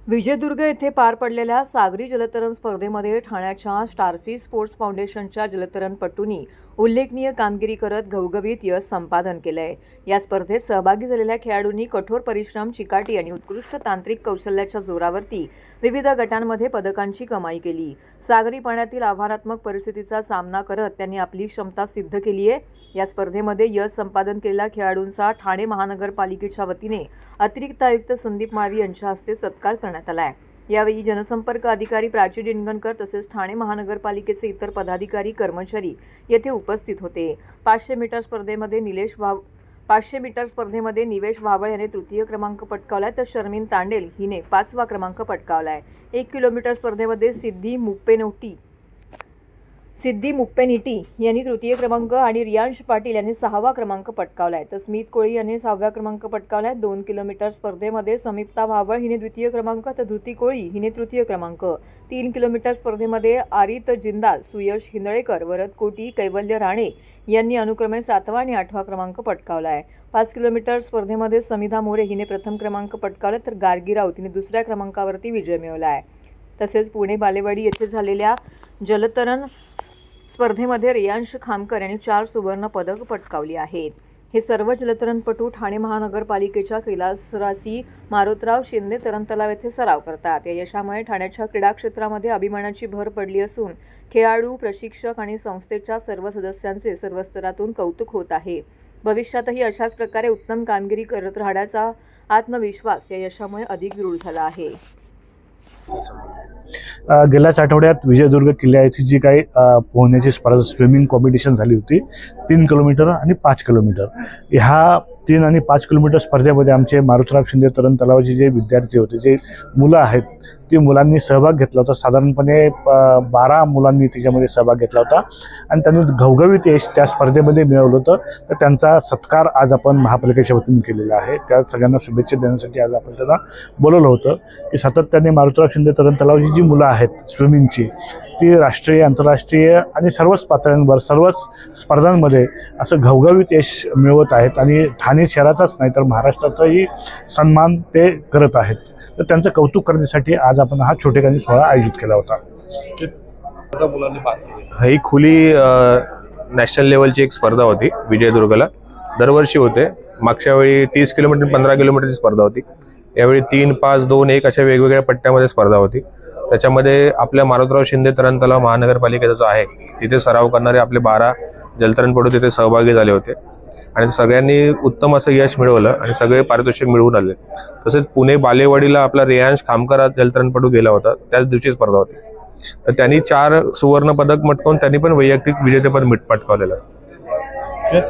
विजयदुर्ग येथे पार पडलेल्या सागरी जलतरण स्पर्धेमध्ये ठाण्याच्या स्टारफिश स्पोर्ट्स फाउंडेशनच्या जलतरणपटूंनी उल्लेखनीय कामगिरी करत घवघवीत यश संपादन केलंय। या स्पर्धेत सहभागी झालेल्या खेळाडूंनी कठोर परिश्रम, चिकाटी आणि उत्कृष्ट तांत्रिक कौशल्याच्या जोरावरती विविध गटांमध्ये पदकांची कमाई केली। सागरी पाण्यातील आव्हानात्मक परिस्थितीचा सामना करत त्यांनी आपली क्षमता सिद्ध केली आहे। या स्पर्धेमध्ये यश संपादन केलेल्या खेळाडूंचा ठाणे महानगरपालिकेच्या वतीने अतिरिक्त आयुक्त संदीप माळवी यांच्या हस्ते सत्कार करण्यात आला आहे। यावेळी जनसंपर्क अधिकारी प्राची डिंडगणकर तसेच ठाणे महानगरपालिकेचे इतर पदाधिकारी, कर्मचारी येथे उपस्थित होते। 500 मीटर स्पर्धेमध्ये निवेश वावळ याने तृतीय क्रमांक पटकावलाय तर शर्मिन तांडेल हिने 5वा क्रमांक पटकावलाय। 1 किलोमीटर स्पर्धेमध्ये सिद्धी मुप्पेनिटी यांनी तृतीय क्रमांक आणि रियांश पाटील यांनी 6वा क्रमांक पटकावलाय तर स्मित कोळी यांनी 6व्या क्रमांक पटकावलाय। 2 किलोमीटर स्पर्धेमध्ये समीप्ता वावळ हिने द्वितीय क्रमांक तर धृती कोळी हिने तृतीय क्रमांक। 3 किलोमीटर स्पर्धेमध्ये आरित जिंदाल, सुयश हिंदळेकर, वरद कोटी, कैवल्य राणे यांनी अनुक्रमे 7वा आणि 8वा क्रमांक पटकावलाय। 5 किलोमीटर स्पर्धेमध्ये समिधा मोरे हिने प्रथम क्रमांक पटकावला तर गार्गी राऊत हिने दुसऱ्या क्रमांकावरती विजय मिळवला आहे। तसेच पुणे बालेवाडी येथे झालेल्या जलतरण स्पर्धेमध्ये रियांश खामकर यांनी 4 सुवर्ण पदक पटकावली आहेत। हे सर्व जलतरणपटू ठाणे महानगरपालिकेच्या कैलासरासी मारोतराव शिंदे तरणतलाव येथे सराव करतात। या यशामुळे ठाण्याच्या क्रीडा क्षेत्रामध्ये अभिमानाची भर पडली असून खेळाडू, प्रशिक्षक आणि संस्थेच्या सर्व सदस्यांचे सर्व स्तरातून कौतुक होत आहे। भविष्यातही अशाच प्रकारे उत्तम कामगिरी करत राहण्याचा आत्मविश्वास या यशामुळे अधिक दृढ झाला आहे। गेल्याच आठवड्यात विजयदुर्ग किल्ला येथे जी काही पोहण्याची स्पर्धा स्विमिंग कॉम्पिटिशन झाली होती 3 किलोमीटर आणि 5 किलोमीटर, ह्या 3 आणि 5 किलोमीटर स्पर्धेमध्ये आमचे मारुतराव शिंदे तरण तलावाचे जे विद्यार्थी होते, जे मुलं आहेत, ती मुलांनी सहभाग घेतला होता। साधारणपणे 12 मुलांनी त्याच्यामध्ये सहभाग घेतला होता आणि त्यांनी घवघवीत यश त्या स्पर्धेमध्ये मिळवलं होतं। तर त्यांचा सत्कार आज आपण महापालिकेच्या वतीने केलेला आहे। त्या सगळ्यांना शुभेच्छा देण्यासाठी आज आपण त्यांना बोलवलं होतं की सातत्याने मारुतराव शिंदे तरण तलावाची जी मुलं आहेत स्विमिंगची, ती राष्ट्रीय, आंतरराष्ट्रीय आणि सर्वच पातळ्यांवर सर्वच स्पर्धांमध्ये असं घवघवीत यश मिळवत आहेत आणि ठाणे शहराचाच नाही तर महाराष्ट्राचाही सन्मान ते करत आहेत। तर त्यांचं कौतुक करण्यासाठी आज आपण हा छोटेखानी सोहळा आयोजित केला होता। ही खुली नॅशनल लेवलची एक स्पर्धा होती विजयदुर्गला, दरवर्षी होते। मागच्या वेळी 30 किलोमीटर 15 किलोमीटरची स्पर्धा होती, यावेळी 3, 5, 2, 1 अशा वेगवेगळ्या पट्ट्यामध्ये स्पर्धा होती। त्याच्यामध्ये आपल्या मारुतराव शिंदे तरण तलाव महानगरपालिकेचा जो आहे तिथे सराव करणारे आपले 12 जलतरणपटू तिथे सहभागी झाले होते आणि सगळ्यांनी उत्तम असं यश मिळवलं आणि सगळे पारितोषिक मिळवून आले। तसेच पुणे बालेवाडीला आपला रियांश खामकर जलतरणपटू गेला होता, त्याच दिवशी स्पर्धा होती। तर त्यांनी 4 सुवर्ण पदक पटकावून त्यांनी पण वैयक्तिक विजेतेपद पटकावलेलं आहे।